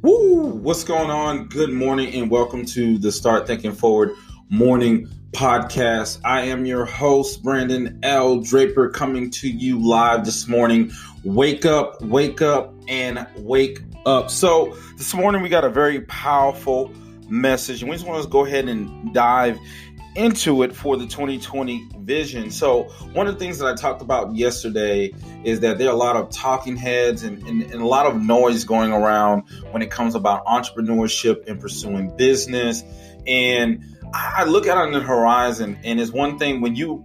Woo! What's going on? Good morning and welcome to the Start Thinking Forward Morning Podcast. I am your host, Brandon L. Draper, coming to you live this morning. Wake up, and wake up. So this morning we got a very powerful message, and we just want to go ahead and dive into it for the 2020 vision. So one of the things that I talked about yesterday is that there are a lot of talking heads and a lot of noise going around when it comes about entrepreneurship and pursuing business. And I look out on the horizon, and it's one thing when you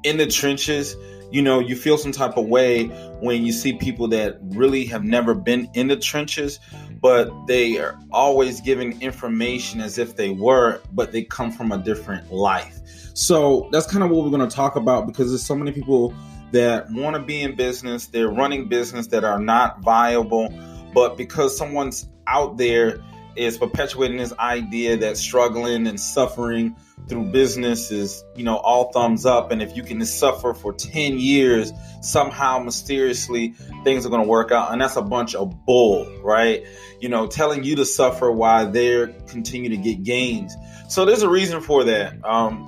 in the trenches, you feel some type of way when you see people that really have never been in the trenches, but they are always giving information as if they were, but they come from a different life. So that's kind of what we're going to talk about, because there's so many people that want to be in business. They're running business that are not viable, but because someone's out there is perpetuating this idea that struggling and suffering through business is, all thumbs up. And if you can suffer for 10 years, somehow mysteriously things are going to work out. And that's a bunch of bull, right? Telling you to suffer while they continue to get gains. So there's a reason for that.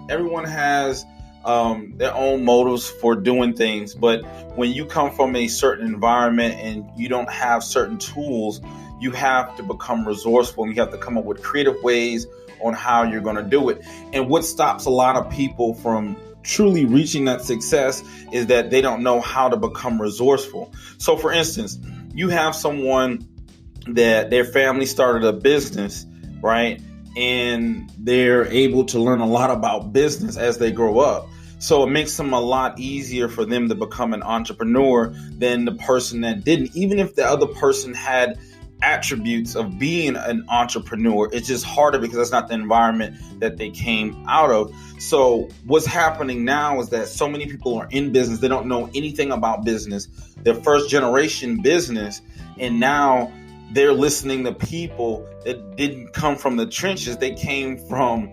Everyone has their own motives for doing things. But when you come from a certain environment and you don't have certain tools, you have to become resourceful, and you have to come up with creative ways on how you're going to do it. And what stops a lot of people from truly reaching that success is that they don't know how to become resourceful. So for instance, you have someone that their family started a business, right? And they're able to learn a lot about business as they grow up. So it makes them a lot easier for them to become an entrepreneur than the person that didn't, even if the other person had attributes of being an entrepreneur. It's just harder because that's not the environment that they came out of. So what's happening now is that so many people are in business. They don't know anything about business. They're first generation business. And now they're listening to people that didn't come from the trenches. They came from,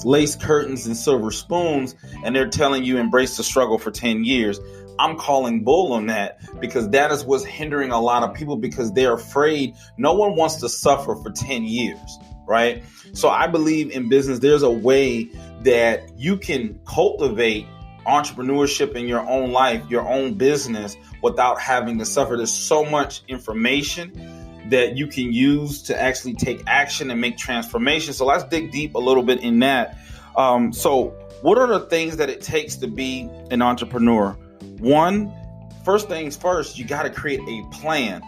lace curtains and silver spoons. And they're telling you embrace the struggle for 10 years. I'm calling bull on that, because that is what's hindering a lot of people, because they're afraid. No one wants to suffer for 10 years, right? So I believe in business, there's a way that you can cultivate entrepreneurship in your own life, your own business, without having to suffer. There's so much information that you can use to actually take action and make transformation. So let's dig deep a little bit in that. So what are the things that it takes to be an entrepreneur? First things first, you got to create a plan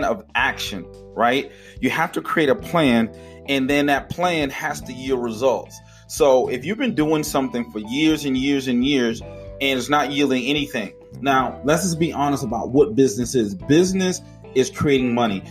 of action, right? You have to create a plan, and then that plan has to yield results. So if you've been doing something for years and years and years and it's not yielding anything, now let's just be honest about what business is. Business is creating money,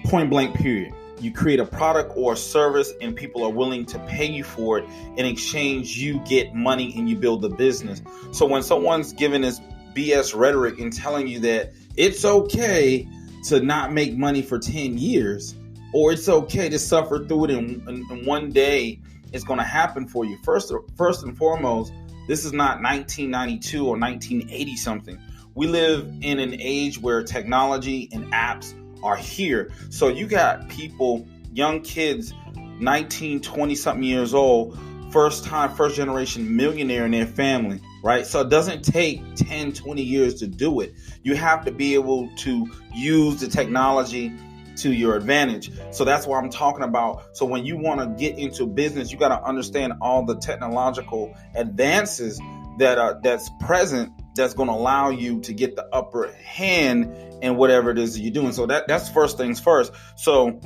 point blank, period. You create a product or a service and people are willing to pay you for it. In exchange, you get money and you build the business. So when someone's giving this BS rhetoric and telling you that it's okay to not make money for 10 years, or it's okay to suffer through it and one day it's going to happen for you. First and foremost, this is not 1992 or 1980 something. We live in an age where technology and apps are here. So you got people, young kids, 19, 20 something years old, first generation millionaire in their family, right? So it doesn't take 10, 20 years to do it. You have to be able to use the technology to your advantage. So that's what I'm talking about. So when you want to get into business, you got to understand all the technological advances that's present, that's going to allow you to get the upper hand in whatever it is that you're doing. So that's first things first. So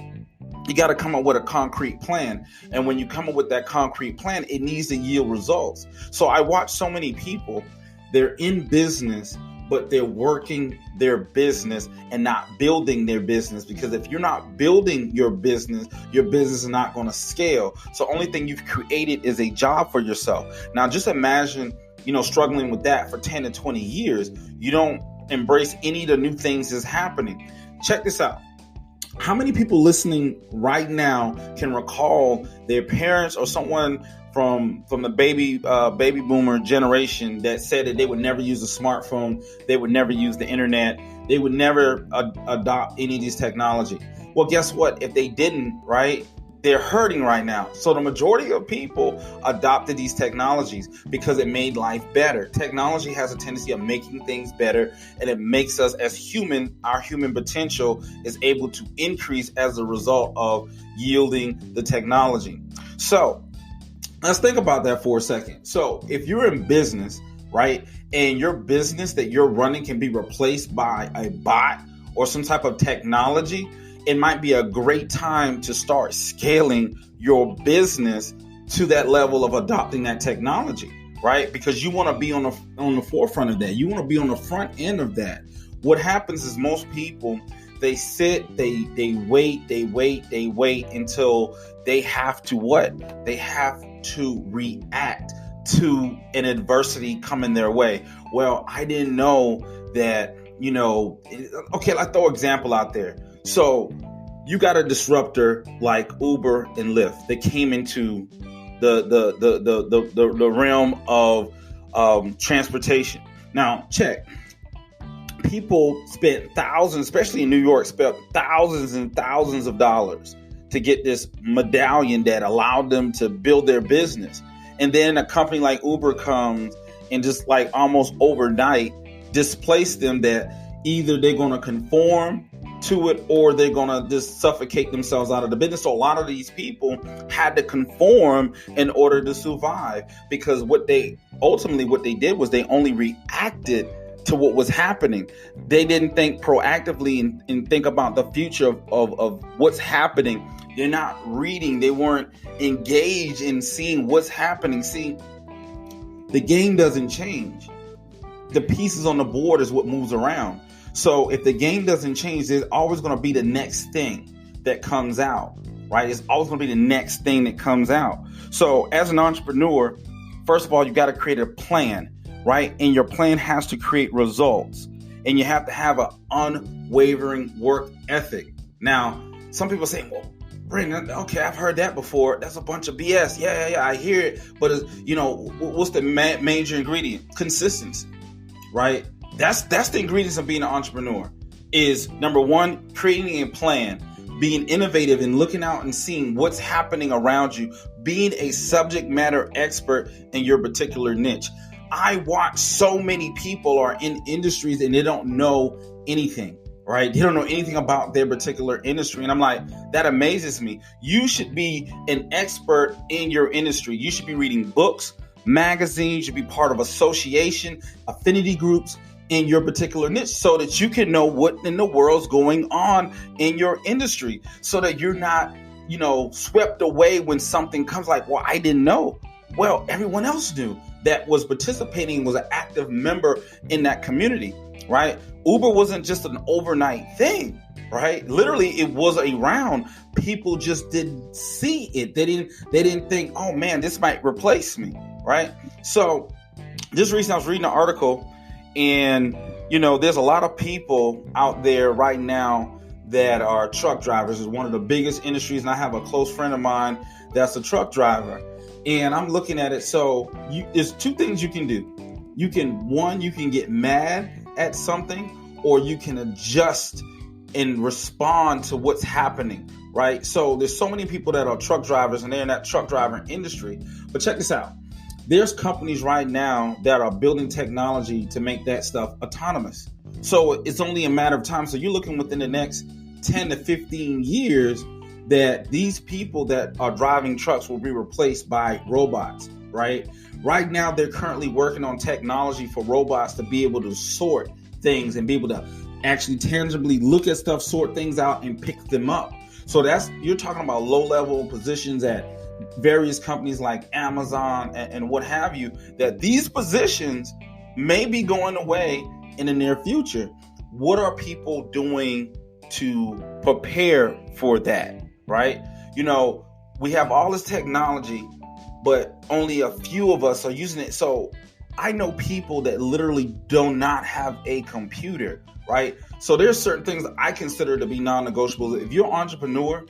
you got to come up with a concrete plan. And when you come up with that concrete plan, it needs to yield results. So I watch so many people, they're in business, but they're working their business and not building their business. Because if you're not building your business is not going to scale. So only thing you've created is a job for yourself. Now just imagine, struggling with that for 10 to 20 years. You don't embrace any of the new things that's happening. Check this out. How many people listening right now can recall their parents or someone from the baby boomer generation that said that they would never use a smartphone, they would never use the internet, they would never adopt any of these technology? Well, guess what? If they didn't, right, they're hurting right now. So the majority of people adopted these technologies because it made life better. Technology has a tendency of making things better, and it makes us as human, our human potential is able to increase as a result of yielding the technology. So let's think about that for a second. So if you're in business, right, and your business that you're running can be replaced by a bot or some type of technology, it might be a great time to start scaling your business to that level of adopting that technology, right? Because you want to be on the forefront of that. You want to be on the front end of that. What happens is most people, they sit, they wait until they have to what? They have to react to an adversity coming their way. Well, I didn't know that, okay, let's throw an example out there. So you got a disruptor like Uber and Lyft that came into the realm of transportation. Now, check. People spent thousands, especially in New York, spent thousands and thousands of dollars to get this medallion that allowed them to build their business. And then a company like Uber comes and just like almost overnight displace them, that either they're going to conform to it or they're going to just suffocate themselves out of the business. So a lot of these people had to conform in order to survive, because what they did was they only reacted to what was happening. They didn't think proactively and think about the future of what's happening. They're not reading. They weren't engaged in seeing what's happening. See, the game doesn't change. The pieces on the board is what moves around. So if the game doesn't change, there's always going to be the next thing that comes out, right? It's always going to be the next thing that comes out. So as an entrepreneur, first of all, you got to create a plan, right? And your plan has to create results, and you have to have an unwavering work ethic. Now, some people say, well, Brandon, okay, I've heard that before. That's a bunch of BS. Yeah, I hear it. But, what's the major ingredient? Consistency, right? That's the ingredients of being an entrepreneur. Is number one, creating a plan, being innovative and looking out and seeing what's happening around you, being a subject matter expert in your particular niche. I watch so many people are in industries and they don't know anything, right? They don't know anything about their particular industry. And I'm like, that amazes me. You should be an expert in your industry. You should be reading books, magazines, you should be part of association, affinity groups in your particular niche, so that you can know what in the world's going on in your industry, so that you're not, swept away when something comes like, well, I didn't know. Well, everyone else knew that was participating, was an active member in that community, right? Uber wasn't just an overnight thing, right? Literally, it was around. People just didn't see it. They didn't think, oh man, this might replace me, right? So just recently I was reading an article, and there's a lot of people out there right now that are truck drivers. It's one of the biggest industries, and I have a close friend of mine that's a truck driver. And I'm looking at it. So there's two things you can do. You can get mad at something, or you can adjust and respond to what's happening, right? So there's so many people that are truck drivers and they're in that truck driver industry. But check this out. There's companies right now that are building technology to make that stuff autonomous. So it's only a matter of time. So you're looking within the next 10 to 15 years that these people that are driving trucks will be replaced by robots, right? Right now, they're currently working on technology for robots to be able to sort things and be able to actually tangibly look at stuff, sort things out, and pick them up. So you're talking about low-level positions at various companies like Amazon and what have you, that these positions may be going away in the near future. What are people doing to prepare for that, right? We have all this technology, but only a few of us are using it. So I know people that literally do not have a computer, right? So there's certain things I consider to be non-negotiable. If you're an entrepreneur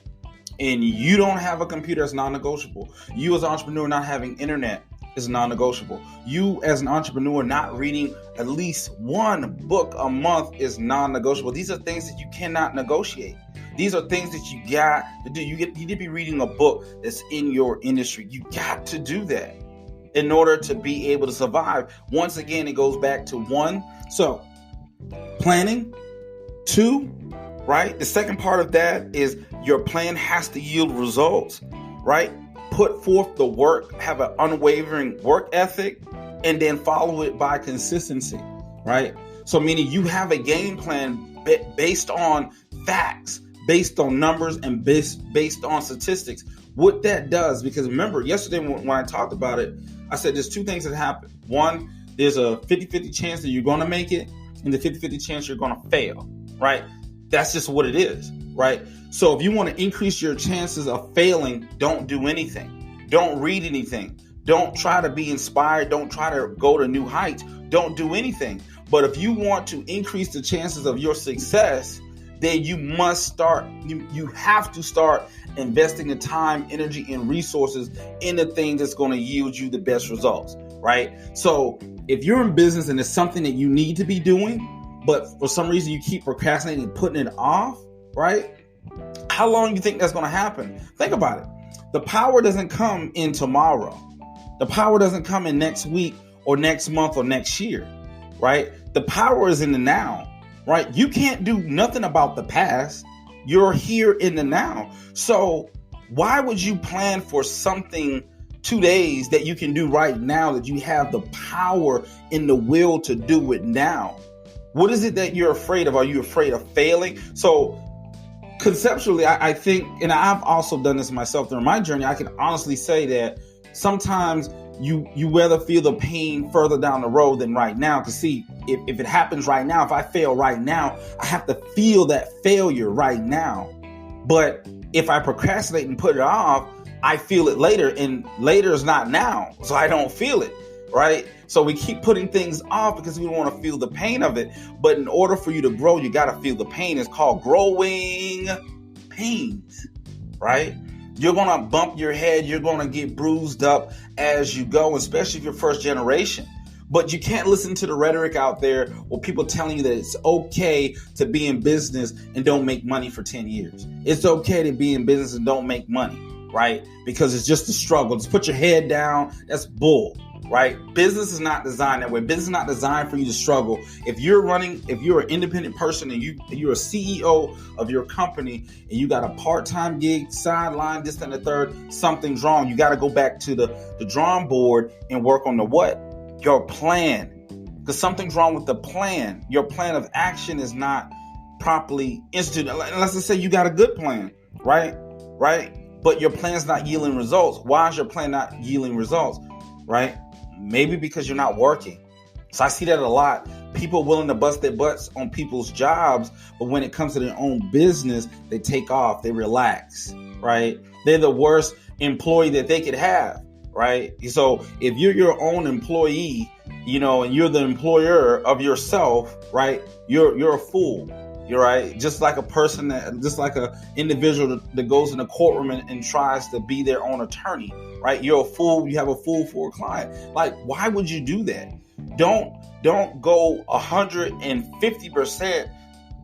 and you don't have a computer, it's non-negotiable. You as an entrepreneur not having internet is non-negotiable. You as an entrepreneur not reading at least one book a month is non-negotiable. These are things that you cannot negotiate. These are things that you got to do. You need to be reading a book that's in your industry. You got to do that in order to be able to survive. Once again, it goes back to one. So planning. Two, right? The second part of that is your plan has to yield results, right? Put forth the work, have an unwavering work ethic, and then follow it by consistency, right? So meaning you have a game plan based on facts, based on numbers, and based on statistics. What that does, because remember, yesterday when I talked about it, I said there's two things that happen. One, there's a 50-50 chance that you're going to make it, and the 50-50 chance you're going to fail, right? That's just what it is, right? So if you want to increase your chances of failing, don't do anything. Don't read anything. Don't try to be inspired. Don't try to go to new heights. Don't do anything. But if you want to increase the chances of your success, then you must start, you have to start investing the time, energy, and resources in the thing that's going to yield you the best results, right? So if you're in business and it's something that you need to be doing, but for some reason you keep procrastinating and putting it off, right? How long do you think that's going to happen? Think about it. The power doesn't come in tomorrow. The power doesn't come in next week or next month or next year, right? The power is in the now, right? You can't do nothing about the past. You're here in the now. So why would you plan for something 2 days that you can do right now, that you have the power and the will to do it now? What is it that you're afraid of? Are you afraid of failing? So conceptually, I think, and I've also done this myself during my journey, I can honestly say that sometimes you rather feel the pain further down the road than right now. Because see, if it happens right now, if I fail right now, I have to feel that failure right now. But if I procrastinate and put it off, I feel it later, and later is not now, so I don't feel it, right? So we keep putting things off because we don't want to feel the pain of it. But in order for you to grow, you got to feel the pain. It's called growing pains, right? You're going to bump your head. You're going to get bruised up as you go, especially if you're first generation. But you can't listen to the rhetoric out there or people telling you that it's okay to be in business and don't make money for 10 years. It's okay to be in business and don't make money, right? Because it's just a struggle. Just put your head down. That's bull, right? Business is not designed that way. Business is not designed for you to struggle. If you're an independent person and you're a CEO of your company and you got a part-time gig, sideline, this and the third, something's wrong. You got to go back to the drawing board and work on the what? Your plan. Because something's wrong with the plan. Your plan of action is not properly instituted. Let's just say you got a good plan, right? But your plan's not yielding results. Why is your plan not yielding results, right? Maybe because you're not working. So I see that a lot. People willing to bust their butts on people's jobs, but when it comes to their own business, they take off, they relax, right? They're the worst employee that they could have, right? So if you're your own employee, and you're the employer of yourself, right? You're a fool. You're right. Just like a individual that goes in a courtroom and tries to be their own attorney, right? You're a fool. You have a fool for a client. Like, why would you do that? Don't go 150%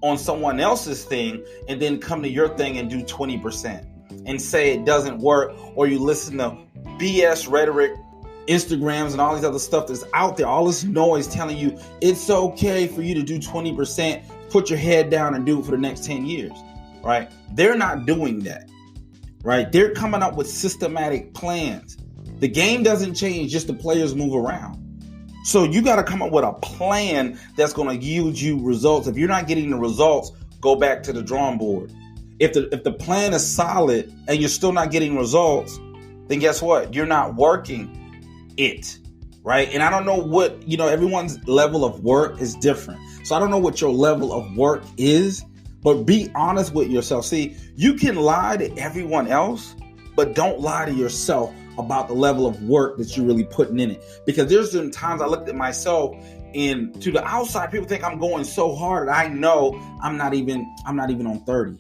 on someone else's thing and then come to your thing and do 20% and say it doesn't work, or you listen to BS rhetoric, Instagrams and all these other stuff that's out there, all this noise telling you it's okay for you to do 20%. Put your head down and do it for the next 10 years, right? They're not doing that, right? They're coming up with systematic plans. The game doesn't change, just the players move around. So you got to come up with a plan that's going to yield you results. If you're not getting the results, go back to the drawing board. If the plan is solid and you're still not getting results, then guess what? You're not working it, right? And I don't know what, everyone's level of work is different. So I don't know what your level of work is, but be honest with yourself. See, you can lie to everyone else, but don't lie to yourself about the level of work that you're really putting in it. Because there's some times I looked at myself, and to the outside, people think I'm going so hard, and I know I'm not even on 30,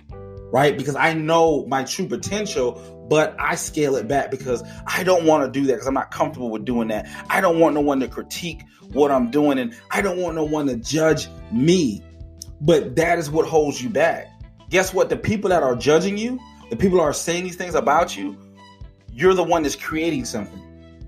right? Because I know my true potential, but I scale it back because I don't want to do that because I'm not comfortable with doing that. I don't want no one to critique what I'm doing, and I don't want no one to judge me. But that is what holds you back. Guess what? The people that are judging you, the people that are saying these things about you, you're the one that's creating something.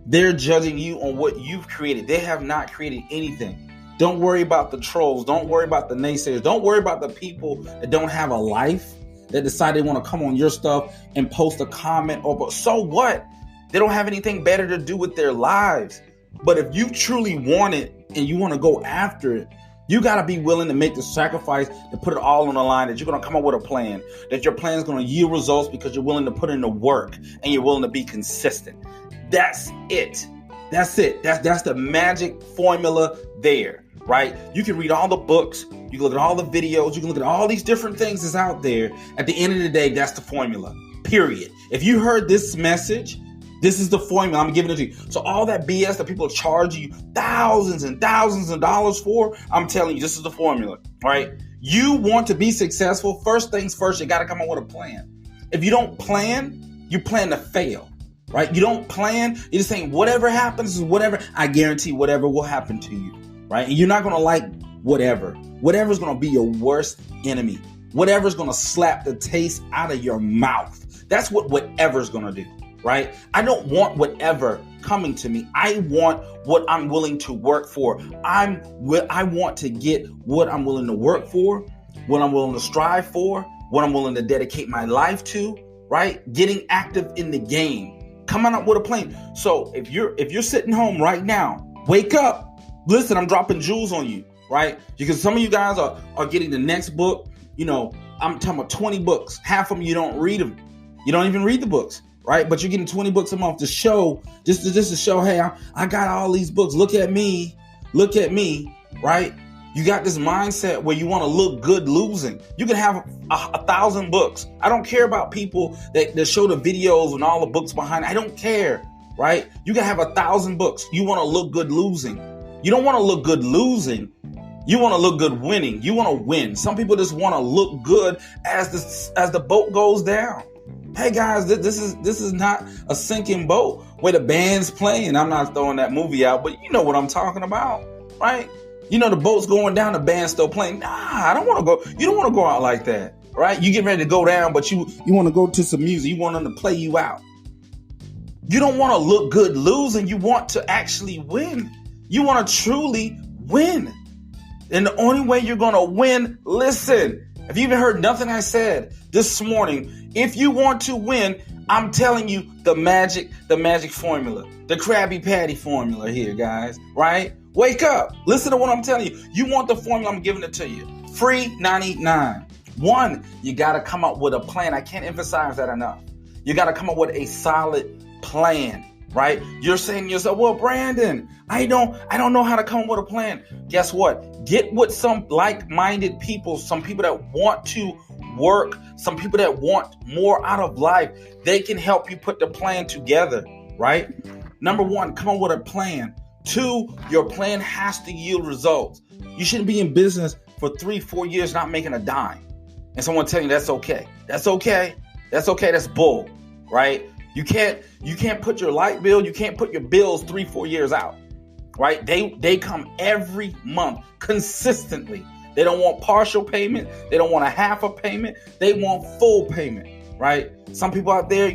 They're judging you on what you've created. They have not created anything. Don't worry about the trolls. Don't worry about the naysayers. Don't worry about the people that don't have a life, that decide they want to come on your stuff and post a comment. So what? They don't have anything better to do with their lives. But if you truly want it and you want to go after it, you got to be willing to make the sacrifice to put it all on the line, that you're going to come up with a plan, that your plan is going to yield results because you're willing to put in the work and you're willing to be consistent. That's it. That's it. That's the magic formula there, right? You can read all the books. You can look at all the videos. You can look at all these different things that's out there. At the end of the day, that's the formula, period. If you heard this message, this is the formula. I'm giving it to you. So all that BS that people charge you thousands and thousands of dollars for, I'm telling you, this is the formula, right? You want to be successful. First things first, you got to come up with a plan. If you don't plan, you plan to fail, right? You don't plan. You're just saying whatever happens is whatever. I guarantee whatever will happen to you, right? And you're not going to like whatever. Whatever's going to be your worst enemy. Whatever's going to slap the taste out of your mouth. That's what whatever's going to do. Right? I don't want whatever coming to me. I want what I'm willing to work for. I want to get what I'm willing to work for, what I'm willing to strive for, what I'm willing to dedicate my life to, right? Getting active in the game. Coming up with a plan. So if you're sitting home right now, wake up. Listen, I'm dropping jewels on you, right? Because some of you guys are getting the next book. You know, I'm talking about 20 books. Half of them you don't read them. You don't even read the books. Right? But you're getting 20 books a month to show, just to show, hey, I got all these books. Look at me, right? You got this mindset where you want to look good losing. You can have 1,000 books. I don't care about people that show the videos and all the books behind it. I don't care, right? You can have 1,000 books. You want to look good losing. You don't want to look good losing. You want to look good winning. You want to win. Some people just want to look good as the boat goes down. Hey guys, this is not a sinking boat where the band's playing. I'm not throwing that movie out, but you know what I'm talking about, right? You know the boat's going down, the band's still playing. Nah, I don't want to go. You don't want to go out like that, right? You get ready to go down, but you want to go to some music. You want them to play you out. You don't want to look good losing. You want to actually win. You want to truly win. And the only way you're going to win, listen, if you even heard nothing I said this morning, if you want to win, I'm telling you the magic formula, the Krabby Patty formula here, guys, right? Wake up. Listen to what I'm telling you. You want the formula, I'm giving it to you. Free 99. One, you got to come up with a plan. I can't emphasize that enough. You got to come up with a solid plan, right? You're saying to yourself, well, Brandon, I don't know how to come up with a plan. Guess what? Get with some like-minded people, some people that want to work, some people that want more out of life. They can help you put the plan together, right? Number one, come up with a plan. Two, your plan has to yield results. You shouldn't be in business for 3-4 years not making a dime. And someone telling you that's okay. That's okay. That's okay. That's bull, right? You can't put your light bill, you can't put your bills 3-4 years out, right? They come every month consistently. They don't want partial payment. They don't want a half a payment. They want full payment, right? Some people out there,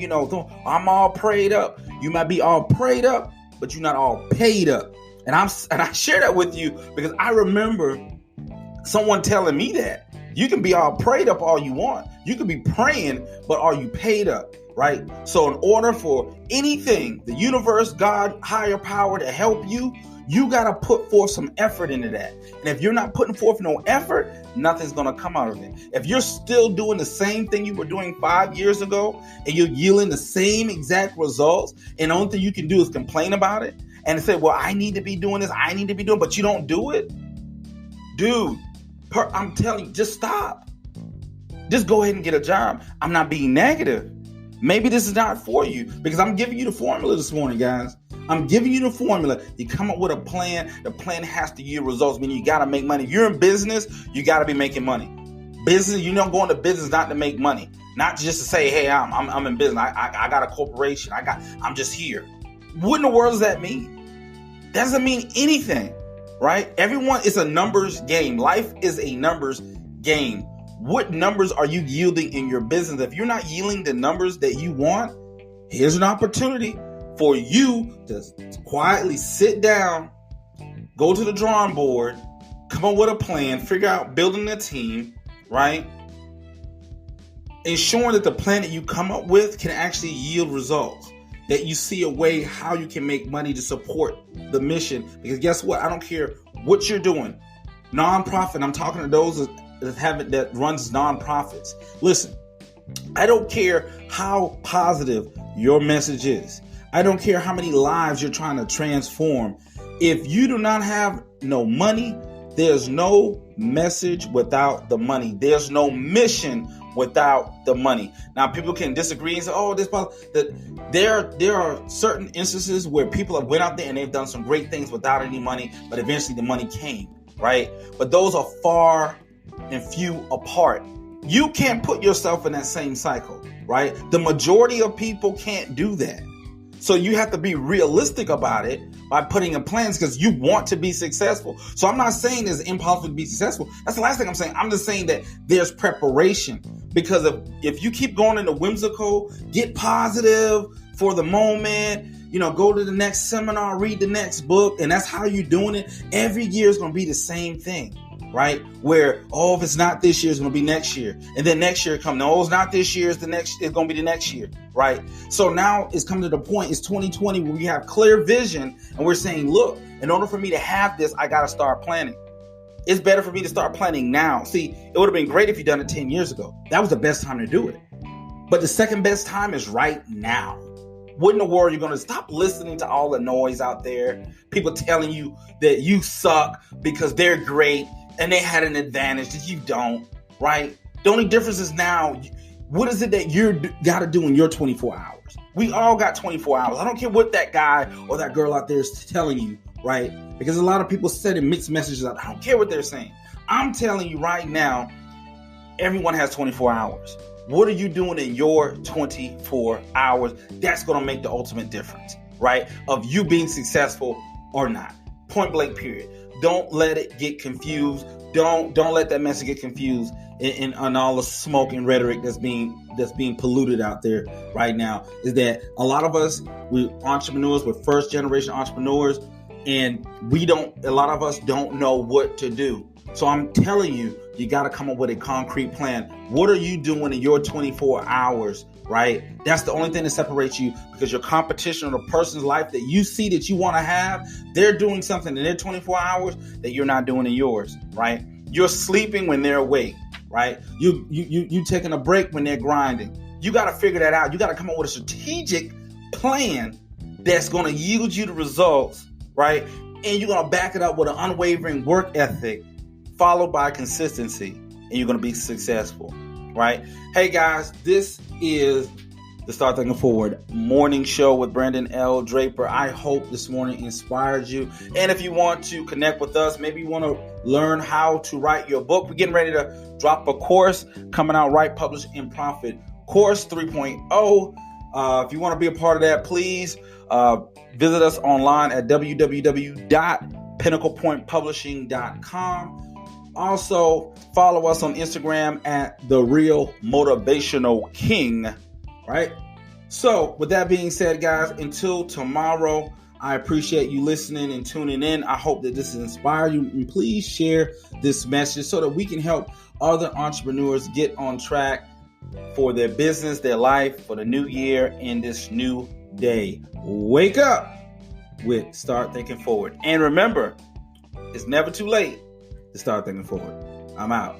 I'm all prayed up. You might be all prayed up, but you're not all paid up. And I share that with you because I remember someone telling me that. You can be all prayed up all you want. You can be praying, but are you paid up, right? So in order for anything, the universe, God, higher power to help you, you got to put forth some effort into that. And if you're not putting forth no effort, nothing's going to come out of it. If you're still doing the same thing you were doing 5 years ago and you're yielding the same exact results, and the only thing you can do is complain about it and say, well, I need to be doing this, I need to be doing, but you don't do it. Dude, I'm telling you, just stop. Just go ahead and get a job. I'm not being negative. Maybe this is not for you, because I'm giving you the formula this morning, guys. I'm giving you the formula. You come up with a plan. The plan has to yield results, meaning you got to make money. If you're in business, you got to be making money. Business, you don't go into business not to make money, not just to say, hey, I'm in business. I got a corporation. I'm just here. What in the world does that mean? Doesn't mean anything, right? Everyone is a numbers game. Life is a numbers game. What numbers are you yielding in your business? If you're not yielding the numbers that you want, here's an opportunity for you to quietly sit down, go to the drawing board, come up with a plan, figure out building a team, right? Ensuring that the plan that you come up with can actually yield results, that you see a way how you can make money to support the mission. Because guess what? I don't care what you're doing. Nonprofit, I'm talking to those that runs nonprofits. Listen, I don't care how positive your message is. I don't care how many lives you're trying to transform. If you do not have no money, there's no message without the money. There's no mission without the money. Now, people can disagree and say, "Oh, there are certain instances where people have went out there and they've done some great things without any money, but eventually the money came, right?" But those are far and few apart. You can't put yourself in that same cycle, right? The majority of people can't do that. So you have to be realistic about it by putting in plans, because you want to be successful. So I'm not saying it's impossible to be successful. That's the last thing I'm saying. I'm just saying that there's preparation, because if you keep going into whimsical, get positive for the moment, go to the next seminar, read the next book, and that's how you're doing it, every year is going to be the same thing. Right? Where, if it's not this year, it's going to be next year. And then next year comes, no, it's not this year, it's going to be the next year. Right? So now it's coming to the point, it's 2020, where we have clear vision and we're saying, look, in order for me to have this, I got to start planning. It's better for me to start planning now. See, it would have been great if you'd done it 10 years ago. That was the best time to do it. But the second best time is right now. What in the world are you going to stop listening to all the noise out there? People telling you that you suck because they're great and they had an advantage that you don't, right? The only difference is now, what is it that you got to do in your 24 hours? We all got 24 hours. I don't care what that guy or that girl out there is telling you, right? Because a lot of people sending mixed messages out. I don't care what they're saying. I'm telling you right now, everyone has 24 hours. What are you doing in your 24 hours? That's going to make the ultimate difference, right? Of you being successful or not. Point blank, period. Don't let it get confused. Don't let that message get confused in all the smoke and rhetoric that's being polluted out there right now. Is that a lot of us, we're entrepreneurs, we're first generation entrepreneurs, and a lot of us don't know what to do. So I'm telling you, you got to come up with a concrete plan. What are you doing in your 24 hours, right? That's the only thing that separates you, because your competition or the person's life that you see that you want to have, they're doing something in their 24 hours that you're not doing in yours, right? You're sleeping when they're awake, right? You taking a break when they're grinding. You got to figure that out. You got to come up with a strategic plan that's going to yield you the results, right? And you're going to back it up with an unwavering work ethic, followed by consistency, and you're going to be successful, right? Hey guys, this is the Start Thinking Forward morning show with Brandon L. Draper. I hope this morning inspired you. And if you want to connect with us, maybe you want to learn how to write your book, we're getting ready to drop a course coming out, Write, Publish, and Profit Course 3.0. If you want to be a part of that, please visit us online at www.pinnaclepointpublishing.com. Also, follow us on Instagram at The Real Motivational King, right? So, with that being said, guys, until tomorrow, I appreciate you listening and tuning in. I hope that this has inspired you. And please share this message so that we can help other entrepreneurs get on track for their business, their life, for the new year and this new day. Wake up with Start Thinking Forward. And remember, it's never too late to start thinking forward. I'm out.